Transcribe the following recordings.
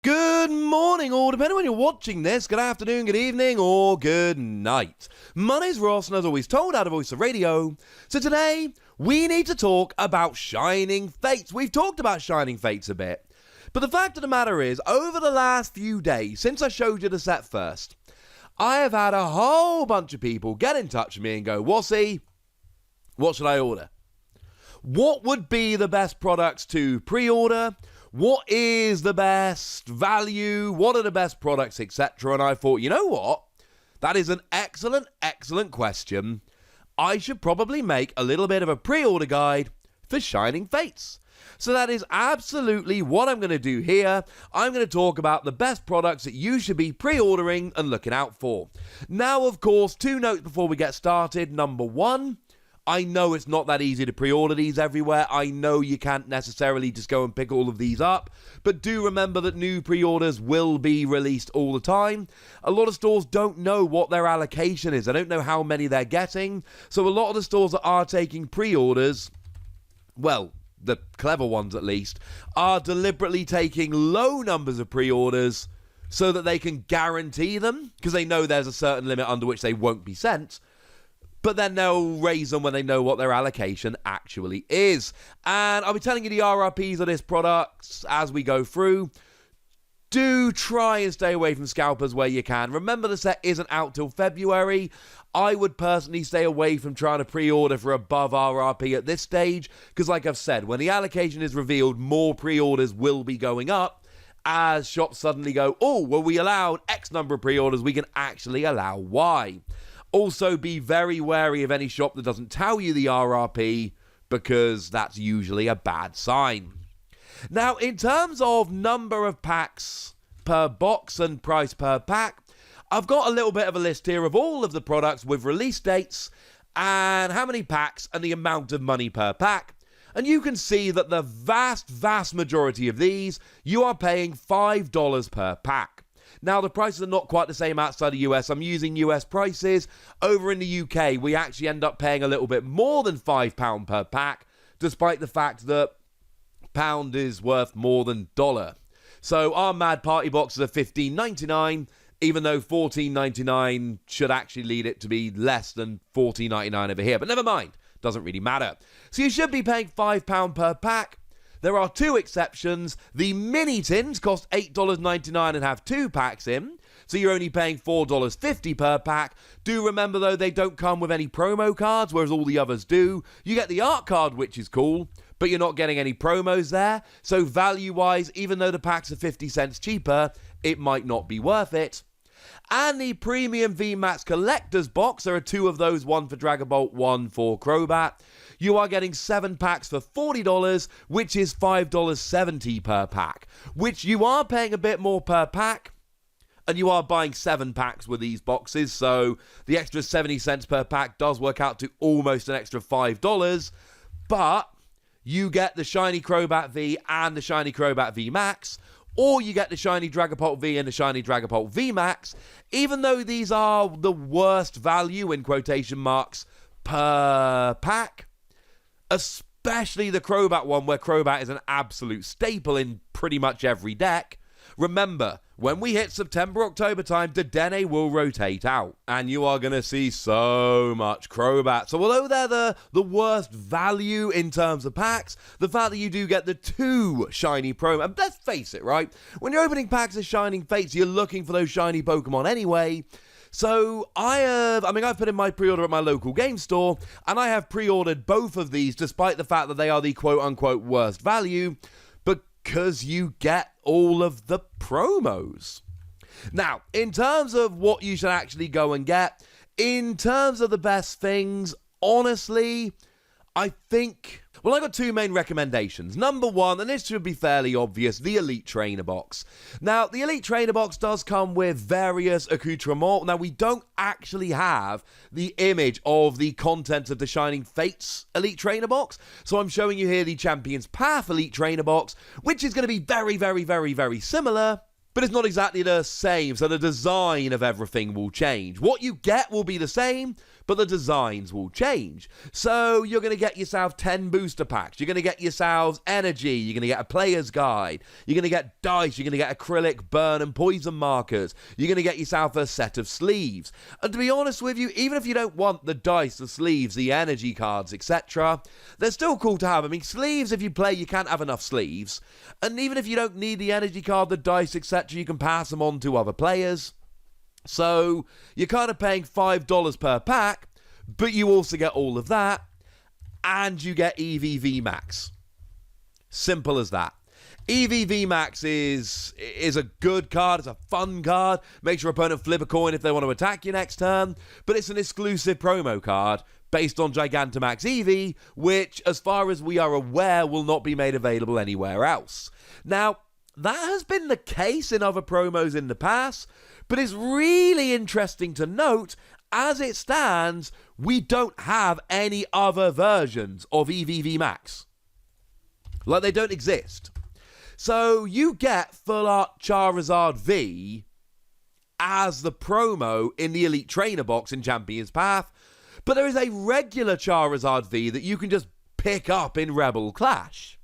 Good morning, or depending on when you're watching this, good afternoon, good evening, or good night. My name's Ross, and as always told, out of Voice of Radio. So today, we need to talk about Shining Fates. We've talked about Shining Fates a bit, but the fact of the matter is, over the last few days, since I showed you the set first, I have had a whole bunch of people get in touch with me and go, Wossy, what should I order? What would be the best products to pre-order? What is the best value? What are the best products, etc.? And I thought, you know what? That is an excellent question. I should probably make a little bit of a pre-order guide for Shining Fates. So that is absolutely what I'm going to do here. I'm going to talk about the best products that you should be pre-ordering and looking out for. Now, of course, two notes before we get started. Number one, I know it's not that easy to pre-order these everywhere. I know you can't necessarily just go and pick all of these up. But do remember that new pre-orders will be released all the time. A lot of stores don't know what their allocation is. They don't know how many they're getting. So a lot of the stores that are taking pre-orders, well, the clever ones at least, are deliberately taking low numbers of pre-orders so that they can guarantee them, because they know there's a certain limit under which they won't be sent. But then they'll raise them when they know what their allocation actually is. And I'll be telling you the RRPs of this product as we go through. Do try and stay away from scalpers where you can. Remember, the set isn't out till February. I would personally stay away from trying to pre-order for above RRP at this stage, because like I've said, when the allocation is revealed, more pre-orders will be going up as shops suddenly go, oh, well, we allowed X number of pre-orders, we can actually allow Y. Also, be very wary of any shop that doesn't tell you the RRP, because that's usually a bad sign. Now, in terms of number of packs per box and price per pack, I've got a little bit of a list here of all of the products with release dates and how many packs and the amount of money per pack. And you can see that the vast majority of these, you are paying $5 per pack. Now, the prices are not quite the same outside the US. I'm using US prices. Over in the UK, we actually end up paying a little bit more than £5 per pack, despite the fact that pound is worth more than dollar. So our Mad Party boxes are $15.99, even though $14.99 should actually lead it to be less than $14.99 over here. But never mind, doesn't really matter. So you should be paying £5 per pack. There are two exceptions. The mini tins cost $8.99 and have 2 packs in, so you're only paying $4.50 per pack. Do remember, though, they don't come with any promo cards, whereas all the others do. You get the art card, which is cool, but you're not getting any promos there. So value-wise, even though the packs are 50 cents cheaper, it might not be worth it. And the Premium VMAX Collector's Box, there are 2 of those, one for Dragapult, one for Crobat. You are getting 7 packs for $40, which is $5.70 per pack, which you are paying a bit more per pack, and you are buying 7 packs with these boxes, so the extra 70 cents per pack does work out to almost an extra $5, but you get the Shiny Crobat V and the Shiny Crobat V Max, or you get the Shiny Dragapult V and the Shiny Dragapult V Max, even though these are the worst value, in quotation marks, per pack. Especially the Crobat one, where Crobat is an absolute staple in pretty much every deck. Remember, when we hit September, October time, Dedenne will rotate out, and you are going to see so much Crobat. So although they're the worst value in terms of packs, the fact that you do get the 2 shiny promo, and let's face it, right? When you're opening packs of Shining Fates, you're looking for those shiny Pokemon anyway. So I've put in my pre-order at my local game store, and I have pre-ordered both of these, despite the fact that they are the quote-unquote worst value, because you get all of the promos. Now, in terms of what you should actually go and get, in terms of the best things, honestly, I think... Well, I got 2 main recommendations. Number 1, and this should be fairly obvious, the Elite Trainer Box. Now, the Elite Trainer Box does come with various accoutrements. Now, we don't actually have the image of the contents of the Shining Fates Elite Trainer Box, so I'm showing you here the Champion's Path Elite Trainer Box, which is going to be very, very, very, very similar, but it's not exactly the same, so the design of everything will change. What you get will be the same, but the designs will change. So you're going to get yourself 10 booster packs, you're going to get yourselves energy, you're going to get a player's guide, you're going to get dice, you're going to get acrylic, burn and poison markers, you're going to get yourself a set of sleeves. And to be honest with you, even if you don't want the dice, the sleeves, the energy cards, etc., they're still cool to have. I mean, sleeves, if you play, you can't have enough sleeves. And even if you don't need the energy card, the dice, etc., you can pass them on to other players. So you're kind of paying $5 per pack, but you also get all of that, and you get EVV Max. Simple as that. EVV Max is a good card, it's a fun card, makes your opponent flip a coin if they want to attack you next turn, but it's an exclusive promo card based on Gigantamax EV, which, as far as we are aware, will not be made available anywhere else. Now, that has been the case in other promos in the past, but it's really interesting to note, as it stands, we don't have any other versions of EVV Max. Like, they don't exist. So you get Full Art Charizard V as the promo in the Elite Trainer box in Champion's Path, but there is a regular Charizard V that you can just pick up in Rebel Clash.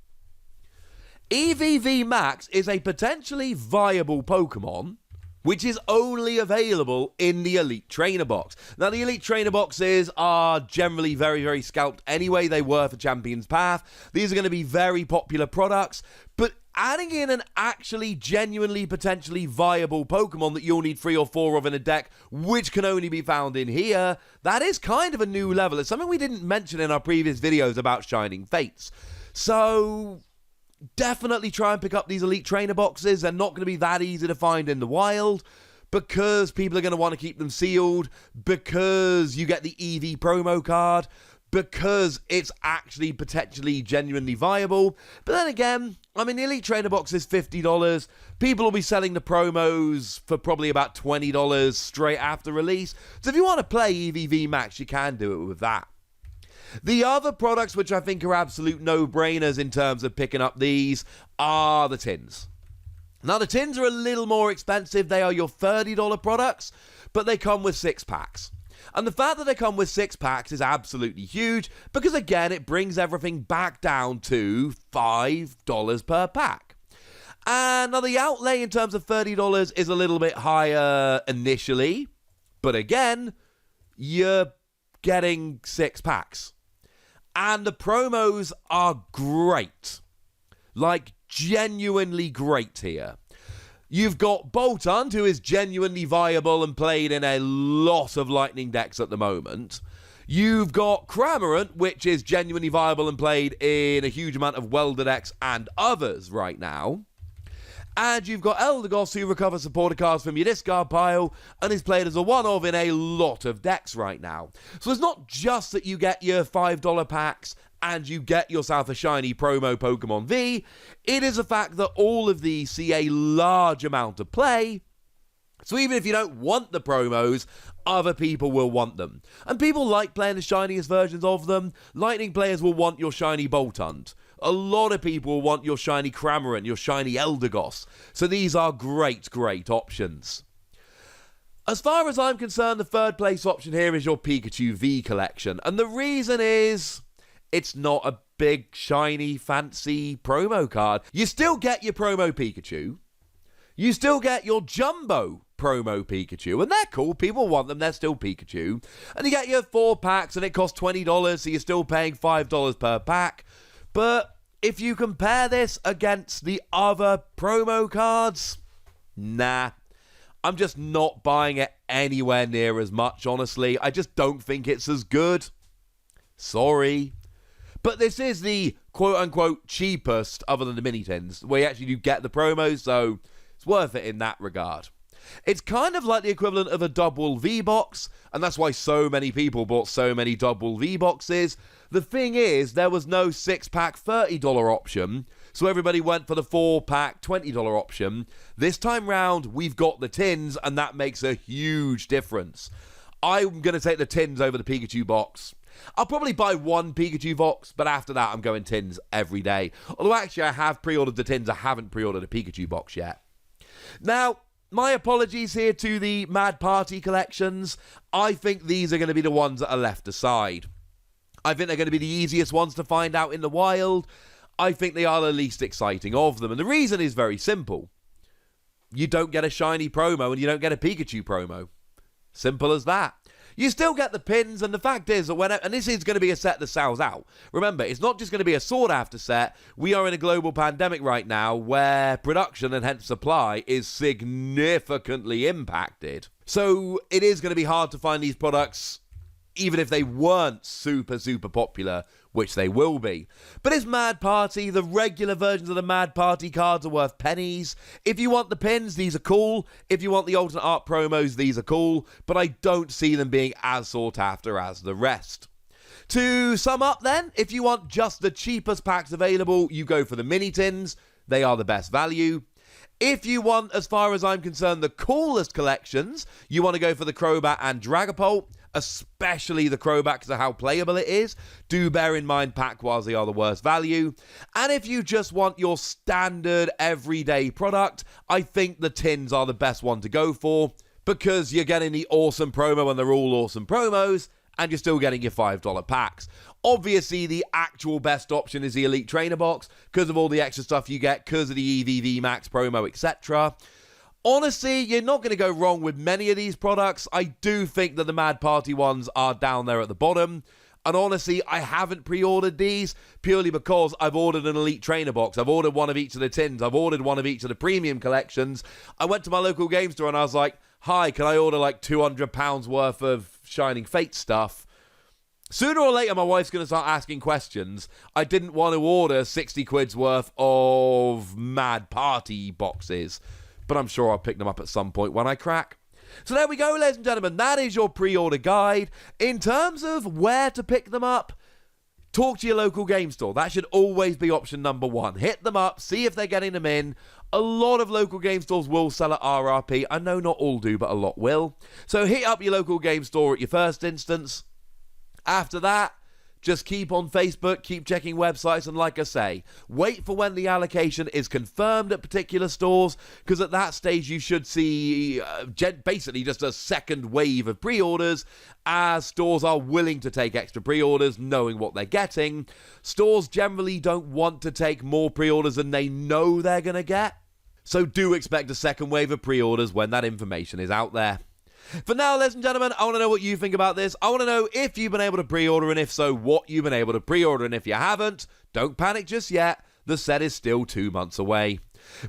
EVV Max is a potentially viable Pokemon, which is only available in the Elite Trainer box. Now, the Elite Trainer boxes are generally very, very scalped anyway. They were for Champion's Path. These are going to be very popular products, but adding in an actually genuinely potentially viable Pokemon that you'll need 3 or 4 of in a deck, which can only be found in here, that is kind of a new level. It's something we didn't mention in our previous videos about Shining Fates. So definitely try and pick up these Elite Trainer boxes. They're not going to be that easy to find in the wild, because people are going to want to keep them sealed, because you get the EV promo card, because it's actually potentially genuinely viable. But then again, I mean, the Elite Trainer box is $50. People will be selling the promos for probably about $20 straight after release. So if you want to play EVV Max, you can do it with that. The other products which I think are absolute no-brainers in terms of picking up these are the tins. Now, the tins are a little more expensive. They are your $30 products, but they come with 6 packs. And the fact that they come with 6 packs is absolutely huge, because again, it brings everything back down to $5 per pack. And now the outlay in terms of $30 is a little bit higher initially, but again, you're getting 6 packs. And the promos are great. Like, genuinely great here. You've got Boltund, who is genuinely viable and played in a lot of Lightning decks at the moment. You've got Cramorant, which is genuinely viable and played in a huge amount of Welder decks and others right now. And you've got Eldegoss, who recovers supporter cards from your discard pile and is played as a one-of in a lot of decks right now. So it's not just that you get your $5 packs and you get yourself a shiny promo Pokemon V. It is the fact that all of these see a large amount of play. So even if you don't want the promos, other people will want them. And people like playing the shiniest versions of them. Lightning players will want your shiny Boltund. A lot of people will want your shiny Cramorant, your shiny Eldegoss. So these are great, great options. As far as I'm concerned, the third place option here is your Pikachu V collection. And the reason is, it's not a big, shiny, fancy promo card. You still get your promo Pikachu. You still get your jumbo promo Pikachu, and they're cool. People want them. They're still Pikachu. And you get your 4 packs, and it costs $20, so you're still paying $5 per pack. But if you compare this against the other promo cards, nah. I'm just not buying it anywhere near as much, honestly. I just don't think it's as good. Sorry. But this is the quote-unquote cheapest, other than the mini-tins, where you actually do get the promos, so it's worth it in that regard. It's kind of like the equivalent of a double V-box, and that's why so many people bought so many double V-boxes. The thing is, there was no 6-pack $30 option, so everybody went for the 4-pack $20 option. This time round, we've got the tins, and that makes a huge difference. I'm going to take the tins over the Pikachu box. I'll probably buy 1 Pikachu box, but after that, I'm going tins every day. Although, actually, I have pre-ordered the tins. I haven't pre-ordered a Pikachu box yet. Now, my apologies here to the Mad Party collections. I think these are going to be the ones that are left aside. I think they're going to be the easiest ones to find out in the wild. I think they are the least exciting of them. And the reason is very simple. You don't get a shiny promo and you don't get a Pikachu promo. Simple as that. You still get the pins, and the fact is that and this is going to be a set that sells out. Remember, it's not just going to be a sought after set. We are in a global pandemic right now where production and hence supply is significantly impacted. So it is going to be hard to find these products even if they weren't super, super popular, which they will be. But it's Mad Party. The regular versions of the Mad Party cards are worth pennies. If you want the pins, these are cool. If you want the alternate art promos, these are cool. But I don't see them being as sought after as the rest. To sum up then, if you want just the cheapest packs available, you go for the mini tins. They are the best value. If you want, as far as I'm concerned, the coolest collections, you want to go for the Crobat and Dragapult, especially the Crobat because of how playable it is. Do bear in mind Pack-wise, they are the worst value. And if you just want your standard everyday product, I think the tins are the best one to go for because you're getting the awesome promo and they're all awesome promos, and you're still getting your $5 packs. Obviously, the actual best option is the Elite Trainer Box because of all the extra stuff you get, because of the EVV Max promo, etc. Honestly, you're not going to go wrong with many of these products. I do think that the Mad Party ones are down there at the bottom. And honestly, I haven't pre-ordered these purely because I've ordered an Elite Trainer Box. I've ordered one of each of the tins. I've ordered one of each of the premium collections. I went to my local game store and I was like, hi, can I order like £200 worth of Shining Fate stuff? Sooner or later, my wife's going to start asking questions. I didn't want to order 60 quid's worth of Mad Party boxes, but I'm sure I'll pick them up at some point when I crack. So there we go, ladies and gentlemen. That is your pre-order guide. In terms of where to pick them up, talk to your local game store. That should always be option number one. Hit them up, see if they're getting them in. A lot of local game stores will sell at RRP. I know not all do, but a lot will. So hit up your local game store at your first instance. After that, just keep on Facebook, keep checking websites, and like I say, wait for when the allocation is confirmed at particular stores, because at that stage you should see basically just a second wave of pre-orders, as stores are willing to take extra pre-orders, knowing what they're getting. Stores generally don't want to take more pre-orders than they know they're going to get, so do expect a second wave of pre-orders when that information is out there. For now, ladies and gentlemen, I want to know what you think about this. I want to know if you've been able to pre-order, and if so, what you've been able to pre-order. And if you haven't, don't panic just yet. The set is still 2 months away.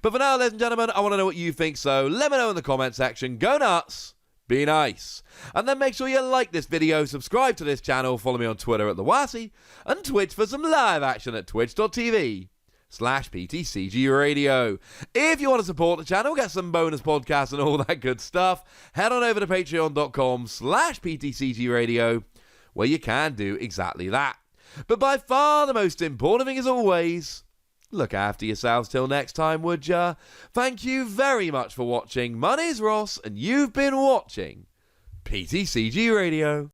But for now, ladies and gentlemen, I want to know what you think. So let me know in the comment section. Go nuts. Be nice. And then make sure you like this video, subscribe to this channel, follow me on Twitter at TheWassy, and Twitch for some live action at twitch.tv/PTCG Radio. If you want to support the channel, get some bonus podcasts and all that good stuff, head on over to patreon.com/PTCG Radio, where you can do exactly that. But by far the most important thing, as always, look after yourselves till next time, would ya? Thank you very much for watching. My name's Ross, and you've been watching PTCG Radio.